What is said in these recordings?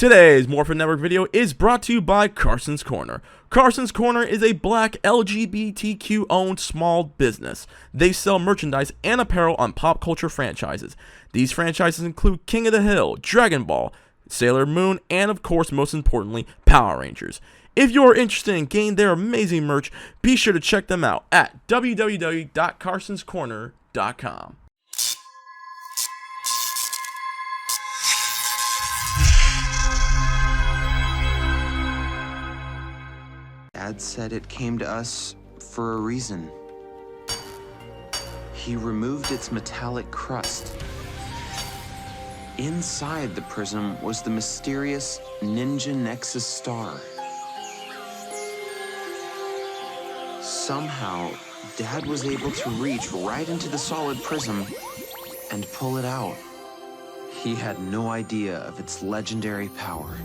Today's Morphin Network video is brought to you by Karson's Korner. Karson's Korner is a black LGBTQ owned small business. They sell merchandise and apparel on pop culture franchises. These franchises include King of the Hill, Dragon Ball, Sailor Moon, and of course most importantly, Power Rangers. If you're interested in getting their amazing merch, be sure to check them out at www.carsonscorner.com. Dad said it came to us for a reason. He removed its metallic crust. Inside the prism was the mysterious Ninja Nexus star. Somehow, Dad was able to reach right into the solid prism and pull it out. He had no idea of its legendary power.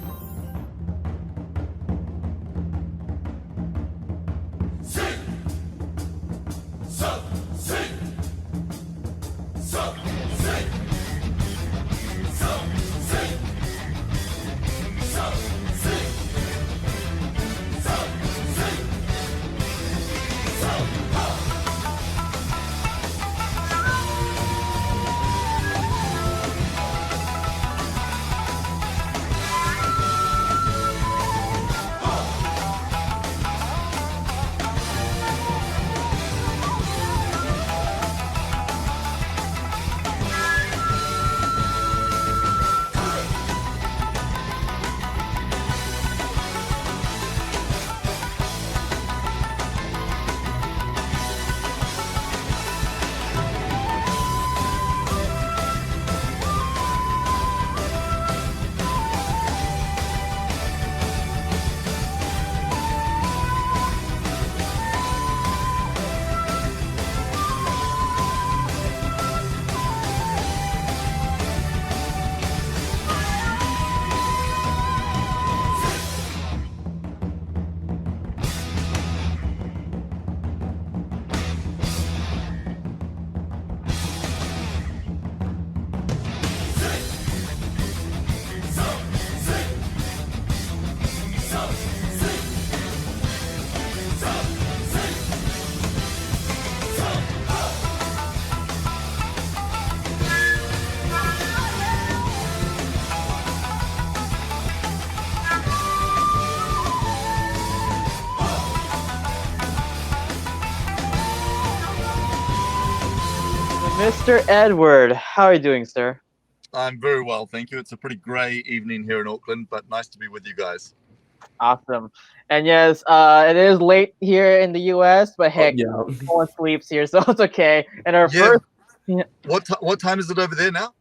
Mr. Edward, how are you doing, sir? I'm very well, thank you. It's a pretty grey evening here in Auckland, but nice to be with you guys. Awesome. And yes, it is late here in the US, but heck, no one sleeps here, so it's okay. And our first... What time is it over there now?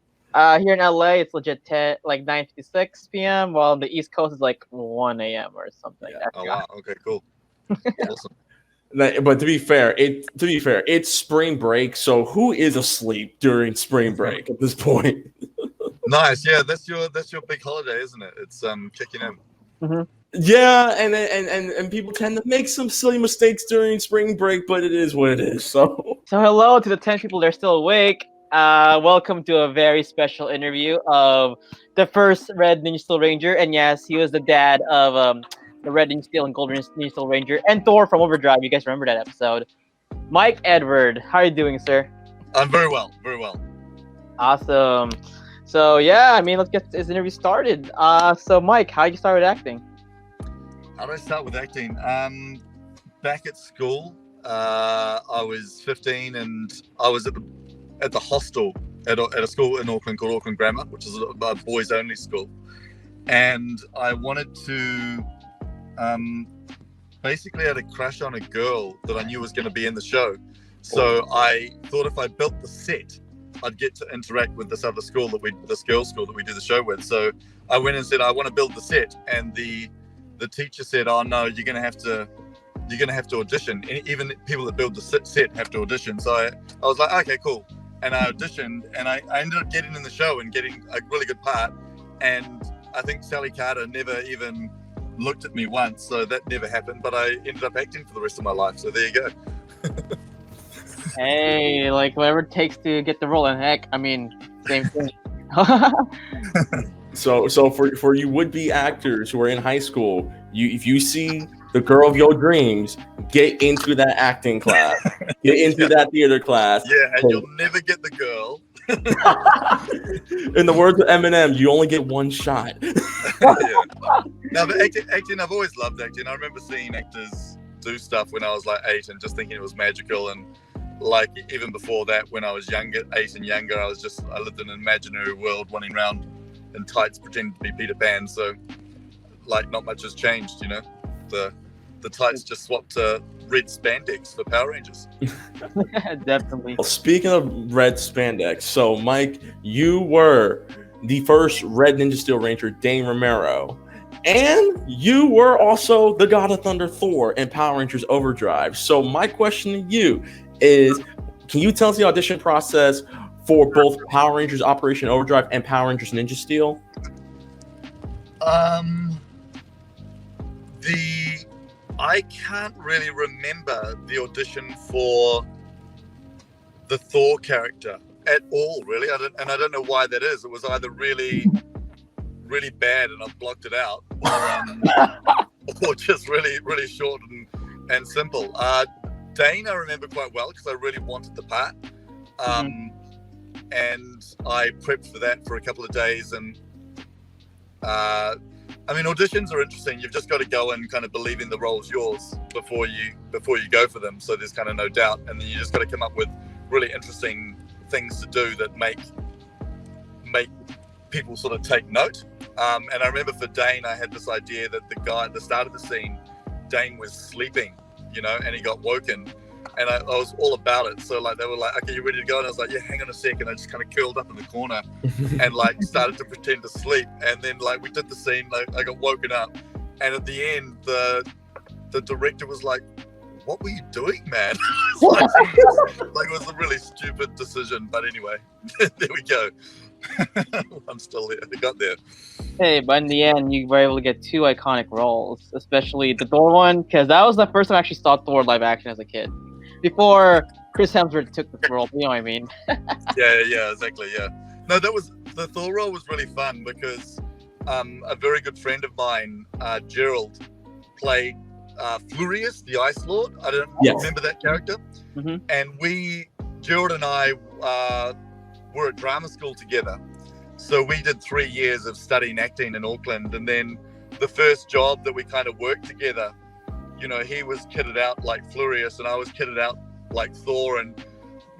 Here in LA, it's legit 9:56 p.m., while on the East Coast it's like 1 a.m. or something. Yeah. Oh, wow. Okay, cool. Awesome. But to be fair, it's spring break. So who is asleep during spring break at this point? Nice, yeah. That's your big holiday, isn't it? It's kicking in. Mm-hmm. Yeah, and people tend to make some silly mistakes during spring break, but it is what it is. So hello to the 10 people that are still awake. Welcome to a very special interview of the first Red Ninja Steel Ranger, and yes, he was the dad of the Red Ninja Steel and Gold Ninja Steel Ranger, and Thor from Overdrive. You guys remember that episode? Mike Edward, how are you doing, sir? I'm very well, very well. Awesome. So yeah, I mean, let's get this interview started. So Mike, how did you start with acting? How did I start with acting? Back at school, I was 15, and I was at the hostel at a school in Auckland called Auckland Grammar, which is a boys-only school, and I wanted to. Basically, I had a crush on a girl that I knew was going to be in the show. So I thought if I built the set, I'd get to interact with this other school this girls' school that we do the show with. So I went and said, I want to build the set. And the teacher said, oh no, you're going to have to audition. And even people that build the set have to audition. So I was like, okay, cool. And I auditioned, and I ended up getting in the show and getting a really good part. And I think Sally Carter never even looked at me once, so that never happened, but I ended up acting for the rest of my life, so there you go. Hey, like whatever it takes to get the role, and heck, I mean, same thing. So for you would-be actors who are in high school, if you see the girl of your dreams, get into that acting class, get into that theater class. Yeah, and you'll never get the girl. In the words of Eminem, you only get one shot. Yeah. No, but acting, I've always loved acting. I remember seeing actors do stuff when I was like 8 and just thinking it was magical. And like even before that, when I was younger, 8 and younger, I lived in an imaginary world, running around in tights, pretending to be Peter Pan. So like not much has changed, you know. The tights just swapped to red spandex for Power Rangers. Definitely. Well, speaking of red spandex, so Mike, you were the first Red Ninja Steel Ranger, Dane Romero, and you were also the God of Thunder, Thor, in Power Rangers Overdrive. So my question to you is, can you tell us the audition process for both Power Rangers Operation Overdrive and Power Rangers Ninja Steel? I can't really remember the audition for the Thor character at all, really. I don't know why that is. It was either really, really bad and I've blocked it out, or just really, really short and simple. Dane, I remember quite well because I really wanted the part. And I prepped for that for a couple of days. And I mean, auditions are interesting. You've just got to go and kind of believe in the role's yours before you go for them. So there's kind of no doubt. And then you just got to come up with really interesting things to do that make people sort of take note. And I remember for Dane, I had this idea that the guy at the start of the scene, Dane was sleeping, you know, and he got woken. And I was all about it. So like they were like, okay, you ready to go? And I was like, yeah, hang on a second. I just kind of curled up in the corner and like started to pretend to sleep. And then like we did the scene, like I got woken up. And at the end, the director was like, what were you doing, man? like it was a really stupid decision. But anyway, there we go. I'm still there. I got there. Hey, but in the end, you were able to get 2 iconic roles, especially the Thor one, because that was the first time I actually saw Thor live action as a kid. Before Chris Hemsworth took the role, you know what I mean? yeah, exactly, yeah. No, the Thor role was really fun because a very good friend of mine, Gerald, played Flurious, the Ice Lord. I don't remember that character. Mm-hmm. And Gerald and I were at drama school together. So we did 3 years of studying acting in Auckland. And then the first job that we kind of worked together, you know, he was kitted out like Flurious and I was kitted out like Thor, and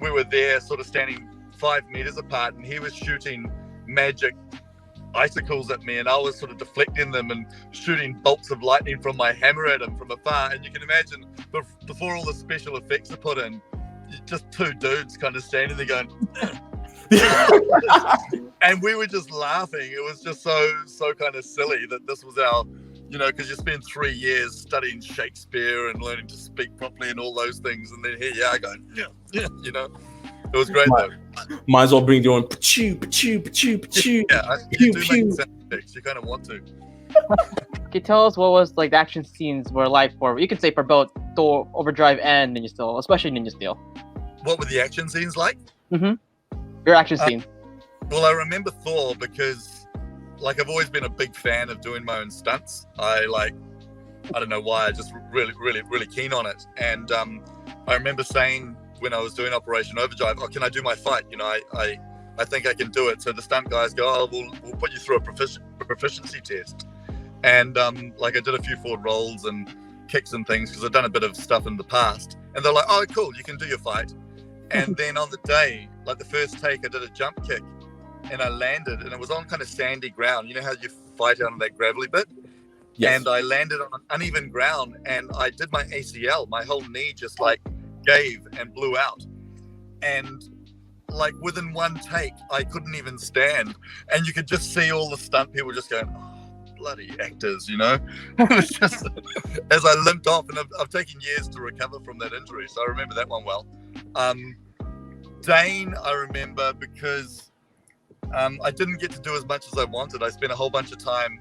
we were there sort of standing 5 meters apart, and he was shooting magic icicles at me and I was sort of deflecting them and shooting bolts of lightning from my hammer at him from afar. And you can imagine before all the special effects are put in, just 2 dudes kind of standing there going and we were just laughing. It was just so kind of silly that this was our, you know, because you spend 3 years studying Shakespeare and learning to speak properly and all those things, and then here you are going, yeah, you know, it was great though. Might as well bring doing pachoo, pachoo, pachoo, pachoo. Yeah, you do make sound effects. You kind of want to. Can you tell us what was like the action scenes were like for? You could say for both Thor Overdrive and Ninja Steel, especially Ninja Steel. What were the action scenes like? Mm-hmm. Your action scene. Well, I remember Thor because, like, I've always been a big fan of doing my own stunts. I don't know why, I just really keen on it. And I remember saying when I was doing Operation Overdrive, oh, can I do my fight? You know, I think I can do it. So the stunt guys go, oh, we'll put you through a proficiency test. And like I did a few forward rolls and kicks and things because I've done a bit of stuff in the past. And they're like, oh, cool, you can do your fight. And then on the day, like the first take, I did a jump kick and I landed, and it was on kind of sandy ground. You know how you fight out on that gravelly bit? Yes. And I landed on uneven ground and I did my ACL. My whole knee just like gave and blew out. And like within one take, I couldn't even stand. And you could just see all the stunt people just going, oh, bloody actors, you know? It was just, as I limped off, and I've taken years to recover from that injury. So I remember that one well. Dane, I remember because I didn't get to do as much as I wanted. I spent a whole bunch of time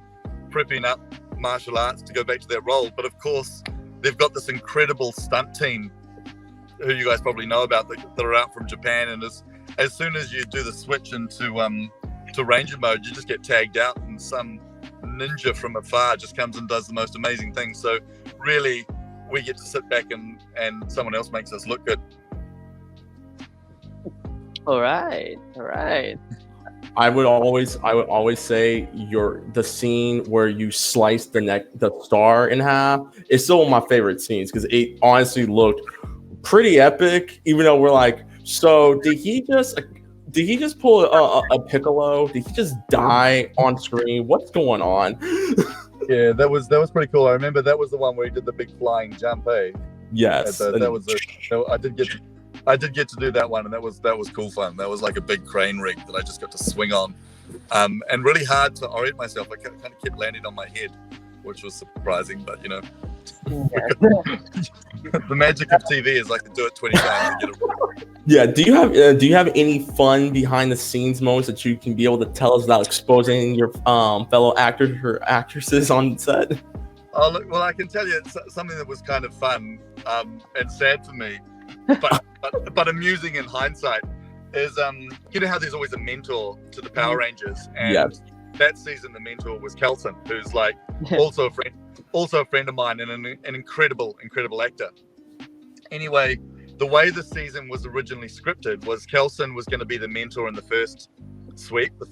prepping up martial arts to go back to that role. But of course, they've got this incredible stunt team who you guys probably know about that are out from Japan. And as soon as you do the switch into to Ranger mode, you just get tagged out, and some ninja from afar just comes and does the most amazing things. So really, we get to sit back and someone else makes us look good. All right. I would always say the scene where you slice the star in half is still one of my favorite scenes because it honestly looked pretty epic. Even though we're like, so did he just pull a Piccolo? Did he just die on screen? What's going on? Yeah, that was pretty cool. I remember that was the one where he did the big flying jump. Yes, I did get to do that one, and that was cool fun. That was like a big crane rig that I just got to swing on, and really hard to orient myself. I kind of kept landing on my head, which was surprising, but you know, the magic of TV is like to do it 20 times and get it right. Yeah. Do you have any fun behind the scenes moments that you can be able to tell us without exposing your fellow actors or actresses on set? Oh, look, well, I can tell you something that was kind of fun and sad for me, but amusing in hindsight is you know how there's always a mentor to the Power Rangers, and that season the mentor was Karson, who's like also a friend of mine and an incredible actor. Anyway, the way the season was originally scripted was Karson was going to be the mentor in the first sweep, the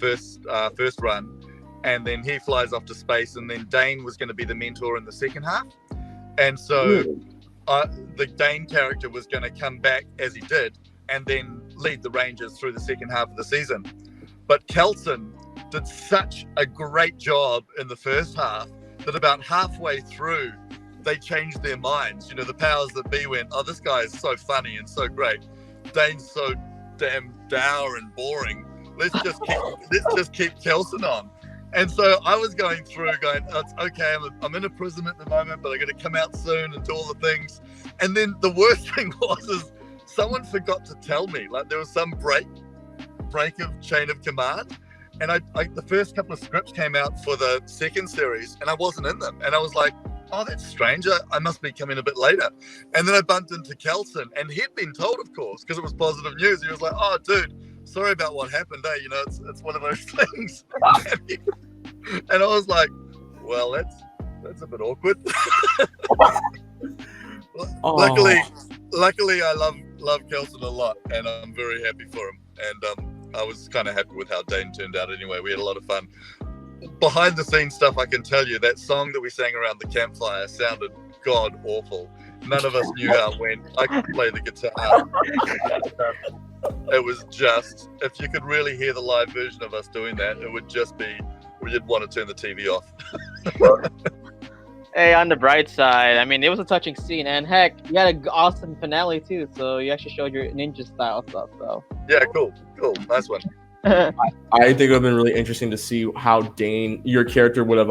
first run, and then he flies off to space, and then Dane was going to be the mentor in the second half, and so the Dane character was going to come back as he did and then lead the Rangers through the second half of the season. But Karson did such a great job in the first half that about halfway through they changed their minds. You know, the powers that be went, oh, this guy is so funny and so great. Dane's so damn dour and boring. Let's just keep Karson on. And so I was going through going, oh, it's okay, I'm in a prison at the moment, but I'm going to come out soon and do all the things. And then the worst thing is someone forgot to tell me, like there was some break of chain of command. And I the first couple of scripts came out for the second series and I wasn't in them. And I was like, oh, that's strange. I must be coming a bit later. And then I bumped into Karson, and he'd been told, of course, because it was positive news. He was like, oh, dude, sorry about what happened. Hey, you know, it's one of those things. And I was like, well, that's a bit awkward. Luckily, I love Karson a lot, and I'm very happy for him. And I was kind of happy with how Dane turned out anyway. We had a lot of fun. Behind the scenes stuff, I can tell you, that song that we sang around the campfire sounded god awful. None of us knew how it went. I could play the guitar. It was just, if you could really hear the live version of us doing that, it would just be, you'd want to turn the TV off. Hey, on the bright side, I mean, it was a touching scene, and heck, you had an awesome finale too, so you actually showed your ninja style stuff, so. Yeah, cool, nice one. I think it would have been really interesting to see how Dane, your character, would have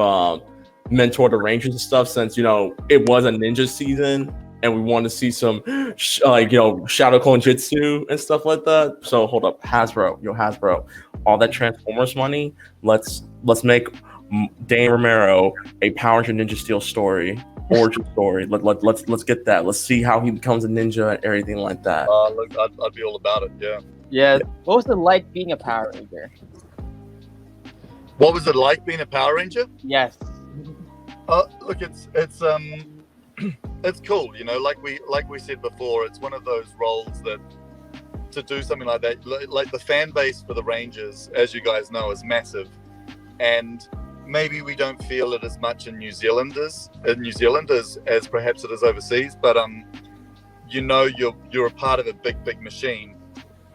mentored the Rangers and stuff, since, you know, it was a ninja season and we wanted to see some Shadow Clone Jitsu and stuff like that. So hold up, Hasbro, all that Transformers money, let's make Dane Romero a Power Rangers Ninja Steel story, origin story. Let's get that. Let's see how he becomes a ninja and everything like that. Look, I'd be all about it. Yeah. Yeah. What was it like being a Power Ranger? What was it like being a Power Ranger? Yes. Look, it's it's cool. You know, like we said before, it's one of those roles that to do something like that, like the fan base for the Rangers, as you guys know, is massive, and maybe we don't feel it as much in New Zealand as perhaps it is overseas, but you know, you're a part of a big machine,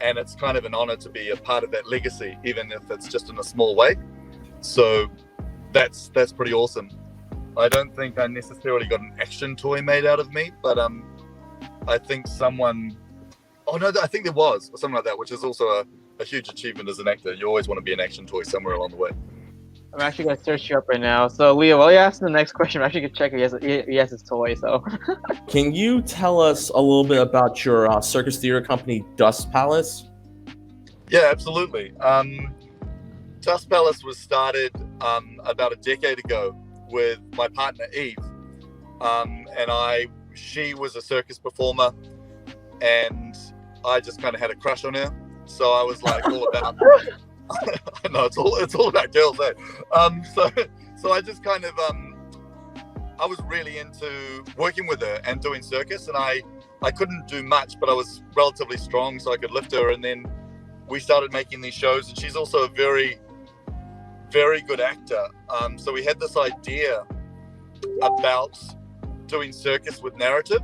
and it's kind of an honor to be a part of that legacy, even if it's just in a small way. So that's pretty awesome. I don't think I necessarily got an action toy made out of me, but I think I think there was something like that, which is also a huge achievement as an actor. You always want to be an action toy somewhere along the way. I'm actually going to search you up right now. So, Leo, while you're asking the next question, I'm actually going to check if he has his toy. So, can you tell us a little bit about your circus theater company, Dust Palace? Yeah, absolutely. Dust Palace was started about a decade ago with my partner Eve, and she was a circus performer, and I just kind of had a crush on her. So I was like all about No, it's all about girls, eh? So I just kind of I was really into working with her and doing circus, and I couldn't do much, but I was relatively strong, so I could lift her. And then we started making these shows, and she's also a very, very good actor. So we had this idea about doing circus with narrative,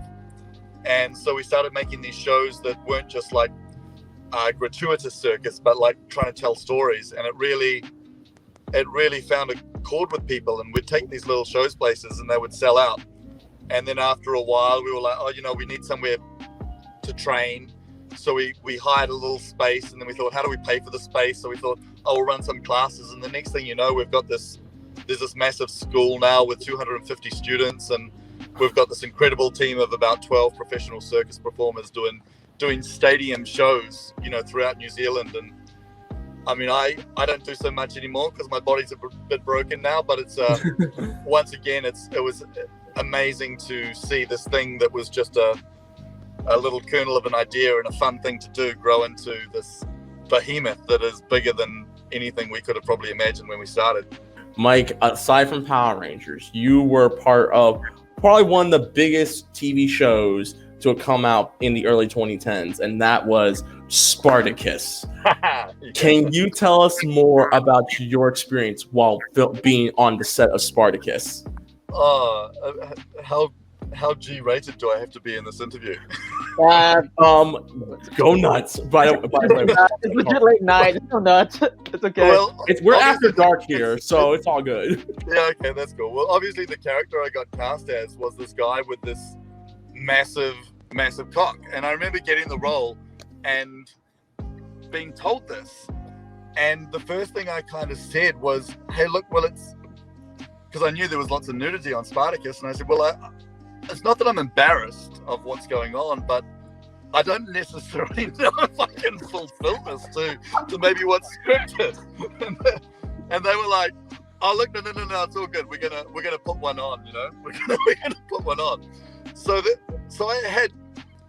and so we started making these shows that weren't just like gratuitous circus, but like trying to tell stories. And it really found a chord with people, and we'd take these little shows places and they would sell out. And then after a while we were like, oh, we need somewhere to train. So we hired a little space, and then we thought, how do we pay for the space? So we thought, oh, we'll run some classes. And the next thing you know, there's this massive school now with 250 students, and we've got this incredible team of about 12 professional circus performers doing stadium shows, throughout New Zealand. And I mean, I don't do so much anymore because my body's a bit broken now, but it's once again, it was amazing to see this thing that was just a little kernel of an idea and a fun thing to do grow into this behemoth that is bigger than anything we could have probably imagined when we started. Mike, aside from Power Rangers, you were part of probably one of the biggest TV shows to come out in the early 2010s, and that was Spartacus. Can you tell us more about your experience while being on the set of Spartacus? How G-rated do I have to be in this interview? Go nuts. By the way, it's legit late night. Go nuts. It's okay. Well, we're after dark here, so it's all good. Yeah, okay, that's cool. Well, obviously the character I got cast as was this guy with this massive cock, and I remember getting the role and being told this, and the first thing I kind of said was, hey, look, well, it's because I knew there was lots of nudity on Spartacus, and I said, well, it's not that I'm embarrassed of what's going on, but I don't necessarily know if I can fulfill this to maybe what's scripted. And they were like, oh, look, no, it's all good. We're gonna put one on, we're gonna put one on. So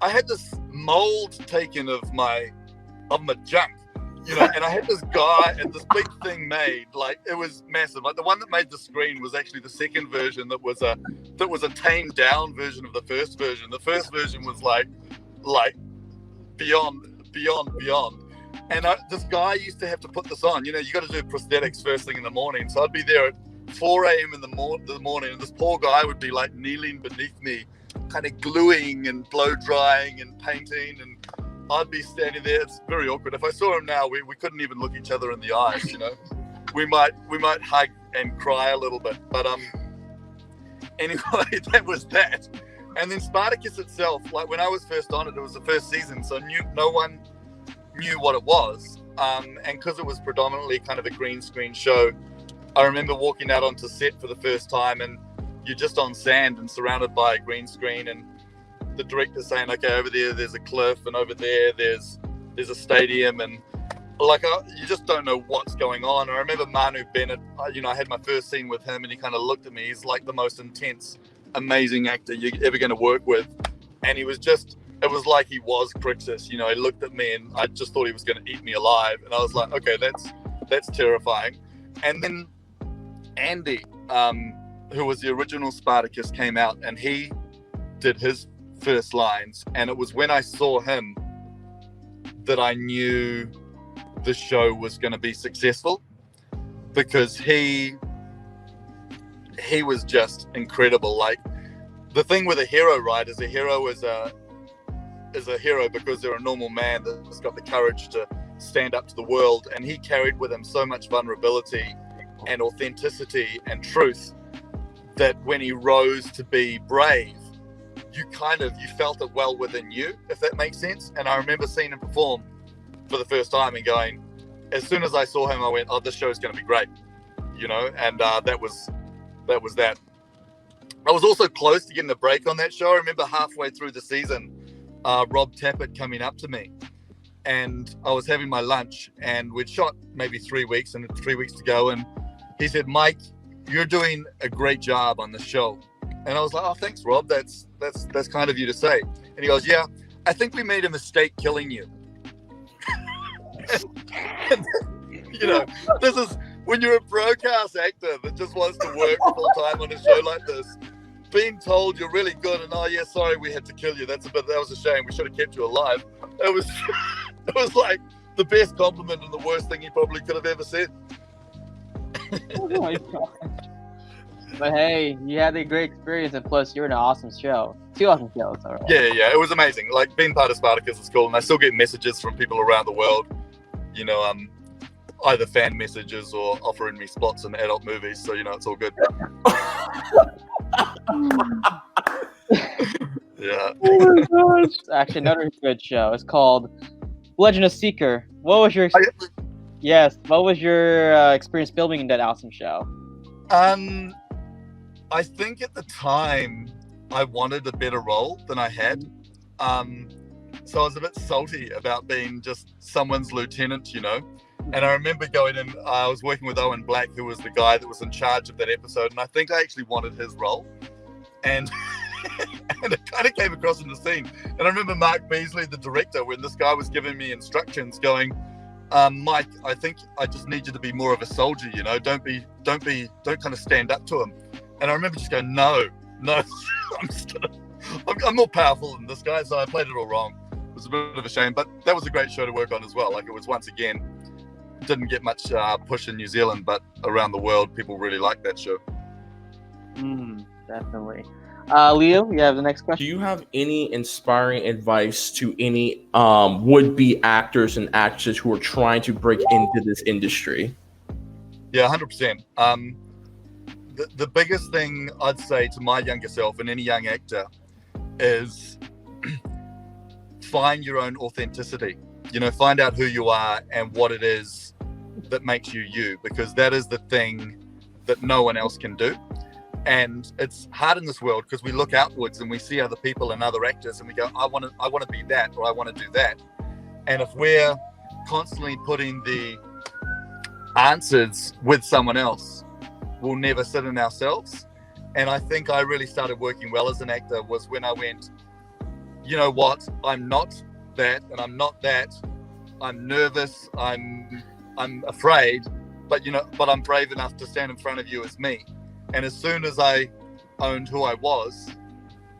I had this mold taken of my junk, and I had this guy and this big thing made, like it was massive. Like the one that made the screen was actually the second version that was a tamed down version of the first version. The first version was like beyond. And this guy used to have to put this on. You got to do prosthetics first thing in the morning. So I'd be there at 4 a.m. in the morning, and this poor guy would be like kneeling beneath me, kind of gluing and blow drying and painting, and I'd be standing there. It's very awkward. If I saw him now, we couldn't even look each other in the eyes. We might hug and cry a little bit. But anyway, that was that. And then Spartacus itself, like when I was first on it, it was the first season, so no one knew what it was. And because it was predominantly kind of a green screen show, I remember walking out onto set for the first time, and you're just on sand and surrounded by a green screen, and the director saying, okay, over there's a cliff, and over there's a stadium, and like you just don't know what's going on. I remember Manu Bennett, I had my first scene with him, and he kind of looked at me. He's like the most intense, amazing actor you're ever going to work with, and it was like he was Crixus. He looked at me, and I just thought he was going to eat me alive, and I was like, okay, that's terrifying. And then Andy, who was the original Spartacus, came out, and he did his first lines, and it was when I saw him that I knew the show was going to be successful, because he was just incredible. Like, the thing with a hero, right, is a hero is a hero because they're a normal man that's got the courage to stand up to the world, and he carried with him so much vulnerability and authenticity and truth that when he rose to be brave, you felt it well within you, if that makes sense. And I remember seeing him perform for the first time and going, as soon as I saw him, I went, oh, this show's going to be great, and that was that. I was also close to getting a break on that show. I remember halfway through the season, Rob Tappert coming up to me, and I was having my lunch, and we'd shot maybe 3 weeks and 3 weeks to go, and he said, Mike, you're doing a great job on the show. And I was like, oh, thanks, Rob. That's kind of you to say. And he goes, yeah, I think we made a mistake killing you. You know, this is when you're a broadcast actor that just wants to work full time on a show like this. Being told you're really good and yeah, sorry we had to kill you. That was a shame. We should have kept you alive. It was like the best compliment and the worst thing he probably could have ever said. Oh my god. But hey, you had a great experience, and plus you're in an awesome show. 2 awesome shows, alright. Yeah, it was amazing. Like being part of Spartacus is cool, and I still get messages from people around the world. You know, either fan messages or offering me spots in adult movies. So it's all good. Yeah. Oh my gosh. Actually, another good show. It's called Legend of Seeker. What was your What was your experience filming in that awesome show? I think at the time I wanted a better role than I had. So I was a bit salty about being just someone's lieutenant, And I remember going in, I was working with Owen Black, who was the guy that was in charge of that episode, and I think I actually wanted his role. And and it kind of came across in the scene. And I remember Mark Beasley, the director, when this guy was giving me instructions, going, Mike, I think I just need you to be more of a soldier, Don't kind of stand up to him. And I remember just going, no, I'm more powerful than this guy, so I played it all wrong. It was a bit of a shame, but that was a great show to work on as well. Like it was, once again, didn't get much push in New Zealand, but around the world, people really liked that show. Definitely. Leo, you have the next question? Do you have any inspiring advice to any would-be actors and actresses who are trying to break into this industry? Yeah, 100%. The biggest thing I'd say to my younger self and any young actor is find your own authenticity. Find out who you are and what it is that makes you you, because that is the thing that no one else can do. And it's hard in this world because we look outwards and we see other people and other actors and we go, I want to be that, or I want to do that. And if we're constantly putting the answers with someone else, we'll never sit in ourselves. And I think I really started working well as an actor was when I went, you know what, I'm not that and I'm not that. I'm nervous, I'm afraid, but I'm brave enough to stand in front of you as me. And as soon as I owned who I was,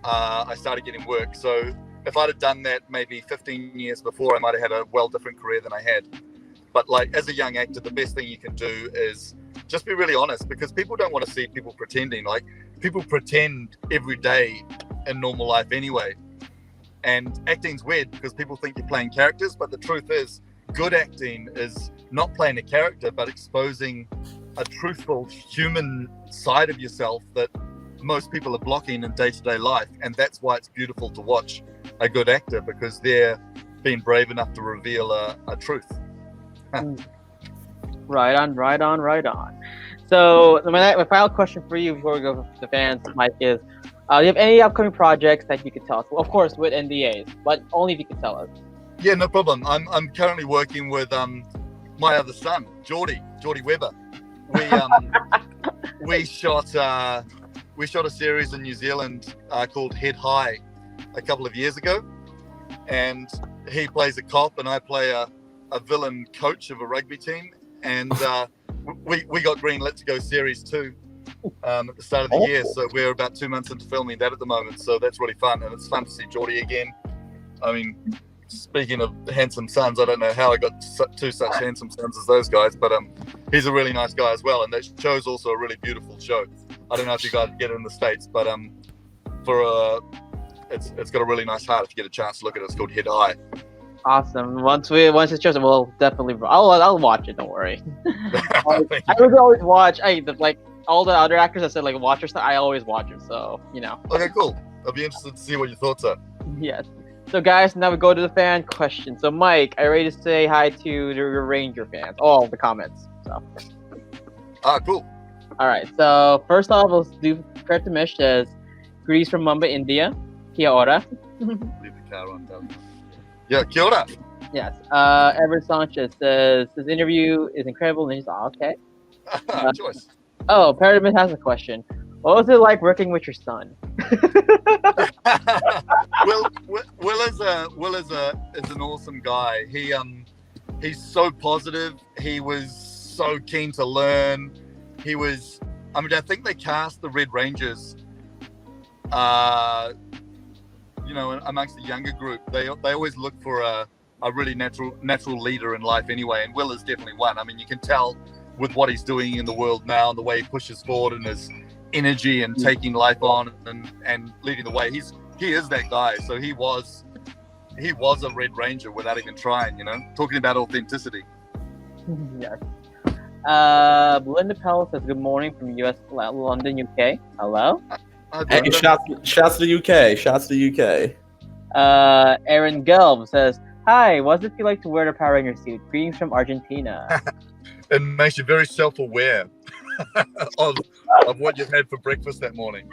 I started getting work. So if I'd have done that maybe 15 years before, I might have had a different career than I had. But like as a young actor, the best thing you can do is just be really honest, because people don't want to see people pretending. Like people pretend every day in normal life anyway. And acting's weird because people think you're playing characters, but the truth is good acting is not playing a character, but exposing a truthful human side of yourself that most people are blocking in day-to-day life. And that's why it's beautiful to watch a good actor, because they're being brave enough to reveal a truth. Right on. So my final question for you before we go to the fans, Mike, is do you have any upcoming projects that you could tell us? Well, of course with NDAs, but only if you could tell us. Yeah, no problem. I'm currently working with my other son, Geordie Webber. We shot a series in New Zealand called Head High a couple of years ago, and he plays a cop and I play a villain coach of a rugby team, and we got greenlit to go series 2 at the start of the year, so we're about 2 months into filming that at the moment, so that's really fun, and it's fun to see Geordie again. I mean, speaking of handsome sons, I don't know how I got two such handsome sons as those guys, but he's a really nice guy as well, and that show's also a really beautiful show. I don't know if you guys get it in the States, but it's got a really nice heart if you get a chance to look at it. It's called Head High. Awesome. Once it shows, we'll definitely. I'll watch it. Don't worry. I would always watch. Like all the other actors that said like watch your stuff. I always watch it. So Okay, cool. I'll be interested to see what your thoughts are. Yes. So guys, now we go to the fan question. So Mike, I ready to say hi to your Ranger fans. All the comments. So. Cool. All right. So first off, let's do credit to Mish. Says greetings from Mumbai, India. Kia ora. Leave the car on. Yeah, kia ora. Yes. Everett Sanchez says this interview is incredible. And he's okay. Choice. Oh, Paradigm has a question. What was it like working with your son? Will is an awesome guy. he's so positive. He was so keen to learn. He was, I mean, I think they cast the Red Rangers, you know, amongst the younger group. They always look for a really natural leader in life anyway, and Will is definitely one. I mean, you can tell with what he's doing in the world now and the way he pushes forward and his energy and taking life on and leading the way. He is that guy. So he was a Red Ranger without even trying, you know, talking about authenticity. Yes. Belinda Powell says good morning from US, London, UK. Hello. Hey, shouts to the UK. Shouts to the UK. Aaron Gelb says, hi, what does it feel like to wear the Power Ranger suit? Greetings from Argentina. It makes you very self-aware of what you've had for breakfast that morning.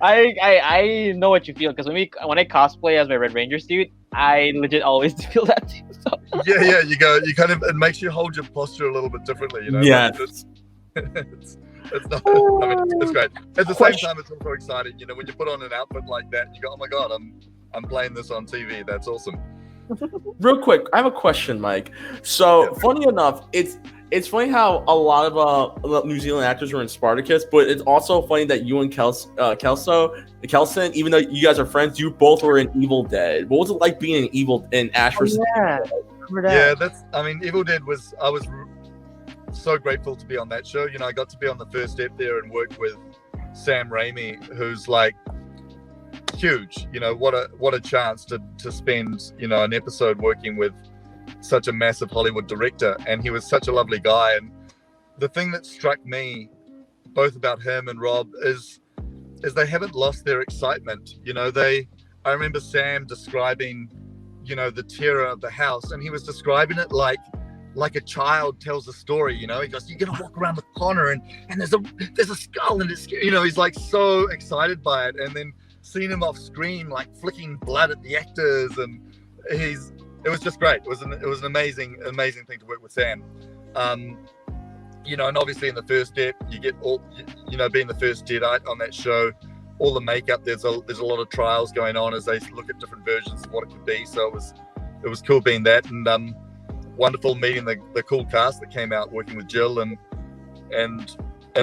I know what you feel, because when I cosplay as my Red Ranger suit, I legit always feel that too. So. Yeah, you kind of, it makes you hold your posture a little bit differently, you know. Yeah. It's not, I mean, it's great. At the same time, it's also exciting, you know, when you put on an outfit like that, you go, oh my god, I'm playing this on TV. That's awesome. Real quick, I have a question, Mike. So, funny enough, it's funny how a lot of New Zealand actors were in Spartacus, but it's also funny that you and Kelson, even though you guys are friends, you both were in Evil Dead. What was it like being in Ash vs. Yeah, I mean, Evil Dead I was so grateful to be on that show. You know, I got to be on the first step there and work with Sam Raimi, who's like huge. You know, what a chance to spend, you know, an episode working with such a massive Hollywood director, and he was such a lovely guy. And the thing that struck me both about him and Rob is they haven't lost their excitement. You know, I remember Sam describing, you know, the terror of the house, and he was describing it like a child tells a story. You know, he goes, you're gonna walk around the corner and there's a skull, and it's, you know, he's like so excited by it. And then seeing him off screen like flicking blood at the actors, and it was just great. It was an amazing thing to work with Sam. You know, and obviously in the first step, you get all, you know, being the first Jedi on that show, all the makeup, there's a lot of trials going on as they look at different versions of what it could be. So it was cool being that, and wonderful meeting the cool cast that came out, working with Jill and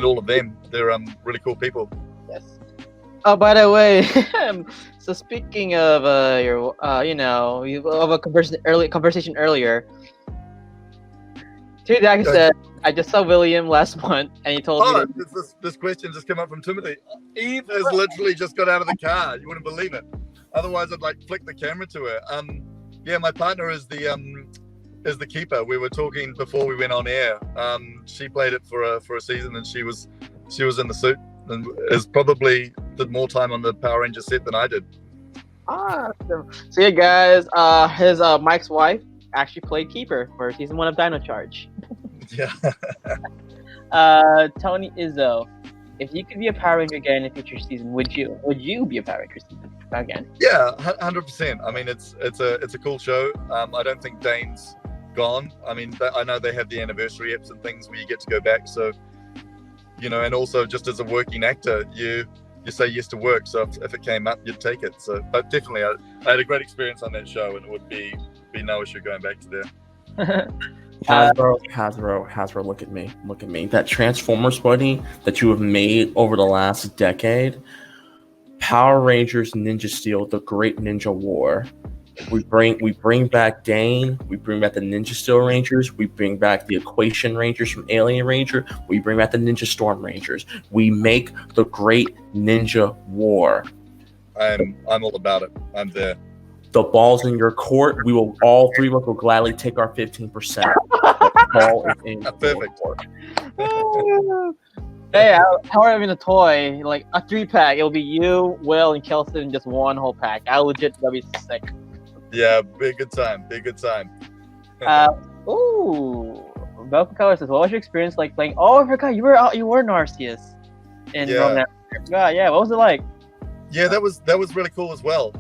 all of them. They're really cool people. Yes. Oh, by the way, so speaking of your, you know, of a conversation earlier, Dag said, I just saw William last month, and he told me. This question just came up from Timothy. Eve has literally just got out of the car. You wouldn't believe it. Otherwise, I'd like flick the camera to her. Yeah, my partner is the keeper. We were talking before we went on air. She played it for a season, and she was in the suit, and did more time on the Power Rangers set than I did. Awesome. So yeah, guys, his Mike's wife actually played keeper for season 1 of Dino Charge. Yeah. Tony Izzo, if you could be a Power Ranger again in a future season, would you be a Power Ranger again? Yeah, 100%. I mean, it's a cool show. I don't think Dane's gone. I mean, I know they have the anniversary eps and things where you get to go back. So, you know, and also just as a working actor, you say yes to work. So if it came up, you'd take it. So, but definitely, I had a great experience on that show, and it would be no issue going back to there. Hasbro, look at me. That Transformers buddy that you have made over the last decade, Power Rangers Ninja Steel, the Great Ninja War. We bring back Dane, we bring back the Ninja Steel Rangers, we bring back the Equation Rangers from Alien Ranger, we bring back the Ninja Storm Rangers. We make the Great Ninja War. I'm all about it. I'm there. The ball's in your court. We will, all three of us will gladly take our 15%. Ball is in perfect. Hey, how are having a toy, like a 3-pack? It'll be you, Will, and Kelson in just one whole pack. I'll legit be sick. Yeah, be a good time. Velcro Color says, what was your experience like playing? Oh, I forgot you were Narcissus in Roman. Yeah, what was it like? Yeah, that was really cool as well.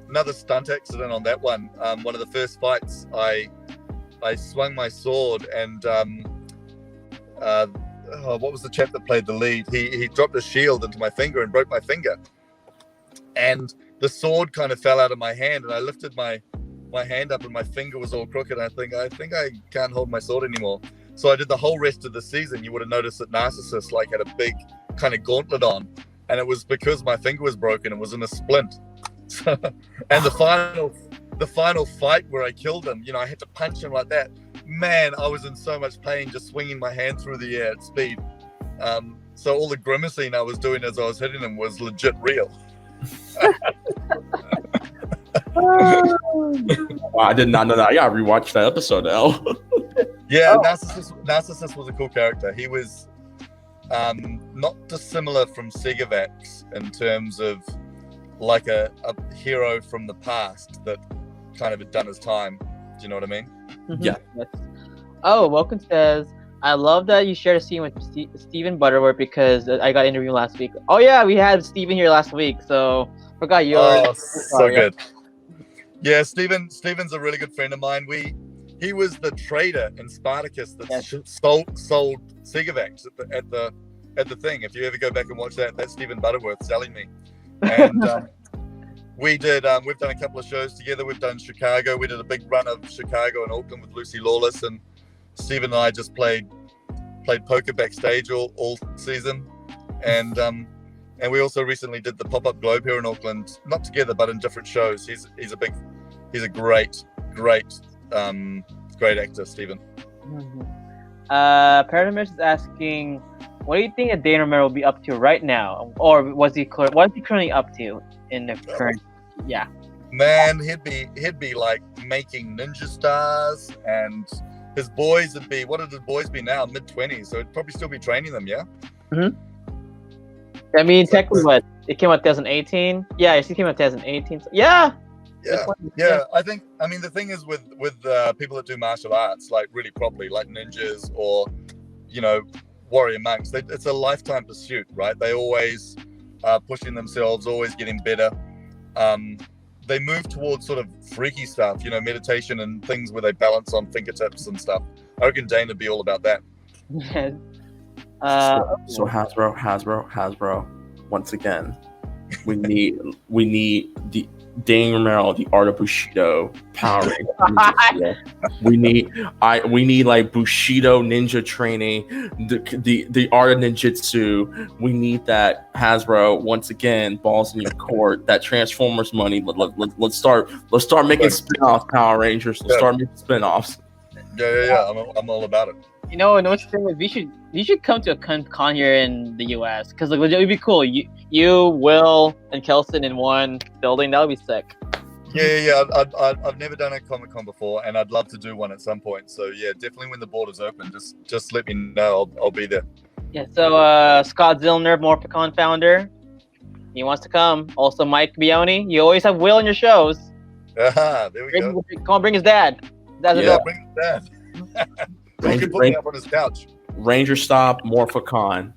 Another stunt accident on that one. One of the first fights, I swung my sword, and what was the chap that played the lead? He dropped a shield into my finger and broke my finger, and the sword kind of fell out of my hand, and I lifted my my hand up and my finger was all crooked. I think I can't hold my sword anymore. So I did the whole rest of the season. You would have noticed that Narcissus like had a big kind of gauntlet on, and it was because my finger was broken. It was in a splint. And the final fight where I killed him, I had to punch him like that. Man, I was in so much pain just swinging my hand through the air at speed. So all the grimacing I was doing as I was hitting him was legit real. Wow, I did not know that. I gotta rewatch that episode now. Yeah, Narcissus was a cool character. He was not dissimilar from Segovax in terms of like a hero from the past that kind of had done his time. Do you know what I mean? Yeah. Yes. Oh, Welcome says, I love that you shared a scene with Stephen Butterworth because I got interviewed last week. Oh yeah, we had Stephen here last week, so forgot yours. Oh, so good. Yeah, Stephen's a really good friend of mine. He was the trader in Spartacus that sold Segovax at the thing. If you ever go back and watch that, that's Stephen Butterworth selling me. And we've done a couple of shows together. We've done Chicago. We did a big run of Chicago and Auckland with Lucy Lawless, and Stephen and I just played poker backstage all season. And we also recently did the Pop-Up Globe here in Auckland, not together but in different shows. He's a great actor, Stephen. Paradigm is asking, what do you think that Dane Romero will be up to right now, or what is he currently up to in the current? Yeah, man, he'd be like making ninja stars, and his boys would be, what would his boys be now? Mid-20s, so he'd probably still be training them. Yeah. I mean, technically, what it came out 2018? Yeah, it came out 2018. So, yeah. I think. I mean, the thing is with people that do martial arts, like really properly, like ninjas or warrior monks, it's a lifetime pursuit, right? They always are pushing themselves, always getting better. They move towards sort of freaky stuff, meditation and things where they balance on fingertips and stuff. I reckon Dane would be all about that. So Hasbro. Once again, we need the Dane Romero, the Art of Bushido, Power Rangers. We need like Bushido ninja training, the art of ninjutsu. We need that. Hasbro, once again, balls in your court. That Transformers money. Let's start making spin-offs, Power Rangers. Let's start making spin-offs. Yeah. I'm all about it. Another thing is we should come to a con here in the US, because it would be cool. You, Will, and Kelson in one building. That would be sick. Yeah. I've never done a Comic-Con before, and I'd love to do one at some point. So yeah, definitely when the borders open, just let me know. I'll be there. Yeah. So Scott Zillner, Morphicon founder, he wants to come. Also, Mike Bioni. You always have Will in your shows. There we go. Come on, bring his dad. Bring his dad. He can put me up on his couch. Ranger Stop, Morphicon.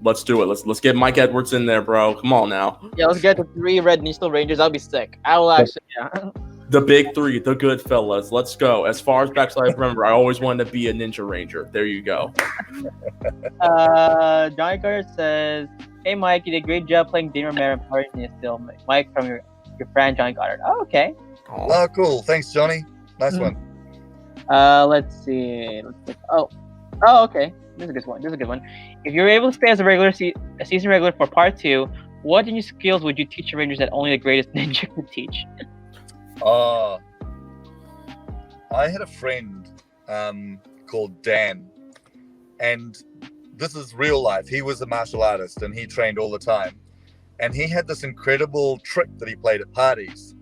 Let's do it. Let's get Mike Edwards in there, bro. Come on now. Yeah, let's get the 3 Red Ninja Steel Rangers. That'll be sick. I will actually. Yeah. The big 3, the good fellas. Let's go. As far as back as I remember, I always wanted to be a Ninja Ranger. There you go. Johnny Carter says, "Hey Mike, you did a great job playing Dane Romero and Power Rangers Steel." Mike from your friend Johnny Carter. Oh, okay. Oh, cool. Thanks, Johnny. Nice one. Let's see. Oh, okay. This is a good one. If you were able to stay as a season regular for part 2, what new skills would you teach your Rangers that only the greatest ninja could teach? I had a friend called Dan, and this is real life. He was a martial artist, and he trained all the time. And he had this incredible trick that he played at parties,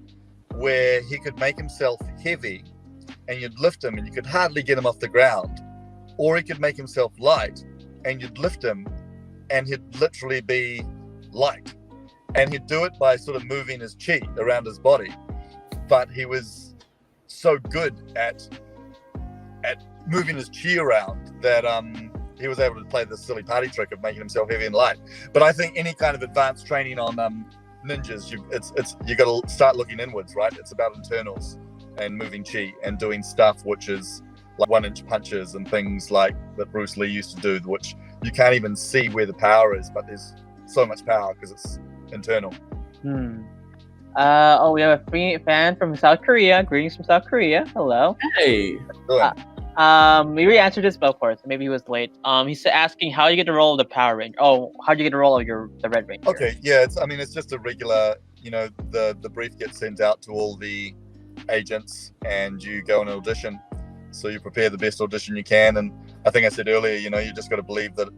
where he could make himself heavy, and you'd lift him and you could hardly get him off the ground. Or he could make himself light and you'd lift him and he'd literally be light. And he'd do it by sort of moving his chi around his body. But he was so good at moving his chi around that he was able to play this silly party trick of making himself heavy and light. But I think any kind of advanced training on ninjas, you got to start looking inwards, right? It's about internals and moving chi and doing stuff which is like 1-inch punches and things like that Bruce Lee used to do, which you can't even see where the power is, but there's so much power because it's internal. We have a free fan from South Korea. Greetings from South Korea. Hello. Hey. Good. We already answered this, but of course, maybe he was late. He's asking how you get the role of the Power Ranger. Oh, how do you get the role of the Red Ranger? Okay, yeah, it's just a regular, the brief gets sent out to all the agents and you go and audition. So you prepare the best audition you can. And I think I said earlier, you just got to believe that,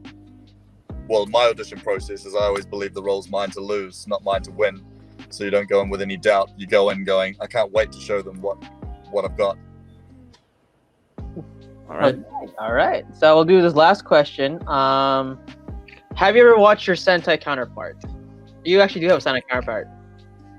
well, my audition process is I always believe the role's mine to lose, not mine to win. So you don't go in with any doubt. You go in going, I can't wait to show them what I've got. All right. So we'll do this last question. Have you ever watched your Sentai counterpart? You actually do have a Sentai counterpart.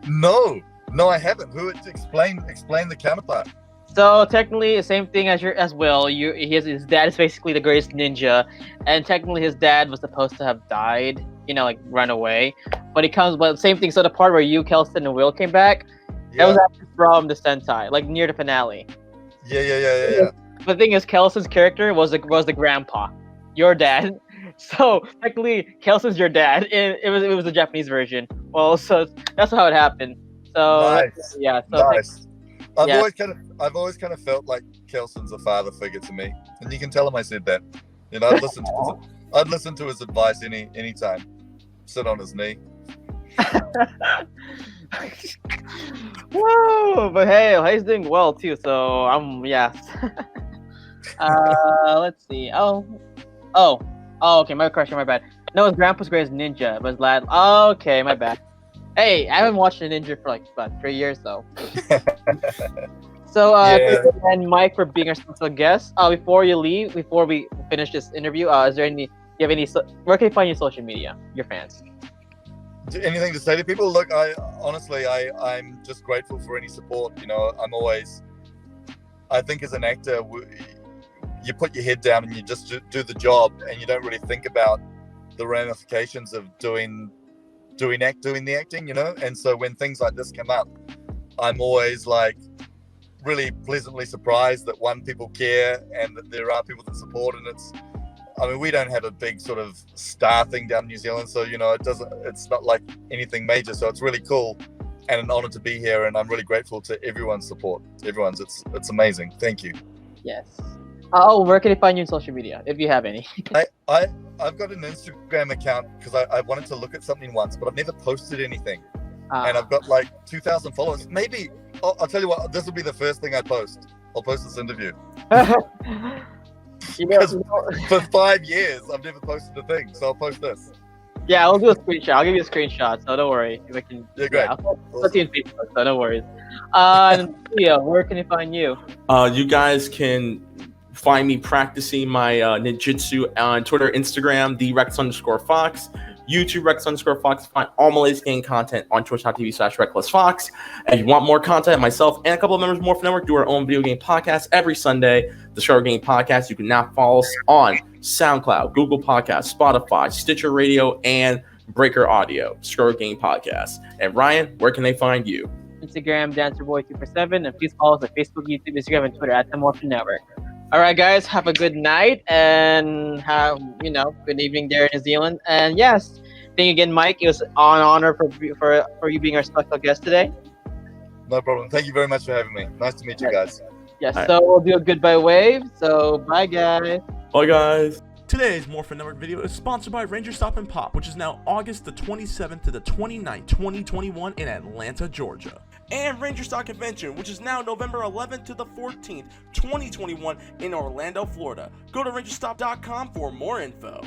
No, I haven't. Who explain the counterpart? So technically, the same thing as Will. His dad is basically the greatest ninja, and technically his dad was supposed to have died. Like run away, but same thing. So the part where you, Kelson, and Will came back, that was actually from the Sentai, like near the finale. Yeah. The thing is, Kelson's character was the grandpa, your dad. So technically, Kelson's your dad. It was the Japanese version. Well, so that's how it happened. So nice. Yeah. So nice. I've always kind of felt like Kelson's a father figure to me, and you can tell him I said that. I'd listen to his advice anytime. Sit on his knee. Whoa! But hey, he's doing well too. So let's see. Okay, my question, my bad. No, his grandpa's greatest ninja, but his lad. Okay, my bad. Hey, I haven't watched a ninja for like about 3 years though. So, and Mike for being our special guest. Before we finish this interview, where can you find your social media, your fans? Anything to say to people? Look, I'm just grateful for any support. I think as an actor, you put your head down and you just do the job, and you don't really think about the ramifications of doing the acting, And so when things like this come up, I'm always like really pleasantly surprised that people care and that there are people that support, and we don't have a big sort of star thing down in New Zealand, so it's not like anything major, so it's really cool and an honor to be here, and I'm really grateful to everyone's support. It's amazing. Thank you. Yes. Where can they find you on social media, if you have any? I've got an Instagram account because I wanted to look at something once, but I've never posted anything. And I've got like 2,000 followers. Maybe I'll tell you what, this will be the first thing I post. I'll post this interview. For 5 years, I've never posted a thing, so I'll post this. Yeah, I'll do a screenshot. I'll give you a screenshot, so don't worry. If I can, yeah, great. I'll put you in Facebook, so no worries. Leo, where can they find you? You guys can find me practicing my ninjutsu on Twitter, Instagram, the Rex_Fox. YouTube, Rex_Fox. Find all my latest game content on twitch.tv/RecklessFox. And if you want more content, myself and a couple of members of Morphin Network do our own video game podcast every Sunday, the Show Game Podcast. You can now follow us on SoundCloud, Google Podcasts, Spotify, Stitcher Radio, and Breaker Audio, Show Game Podcast. And Ryan, where can they find you? Instagram, DancerBoy247, and please follow us on Facebook, YouTube, Instagram, and Twitter at the Morphin Network. All right, guys, have a good night and have, good evening there in New Zealand. And yes, thank you again, Mike. It was an honor for you being our special guest today. No problem. Thank you very much for having me. Nice to meet you guys. Yes, so we'll do a goodbye wave. So bye, guys. Bye, guys. Today's Morphin Network video is sponsored by Ranger Stop and Pop, which is now August the 27th to the 29th, 2021 in Atlanta, Georgia. And Ranger Stock Convention, which is now November 11th to the 14th, 2021 in Orlando, Florida. Go to rangerstop.com for more info.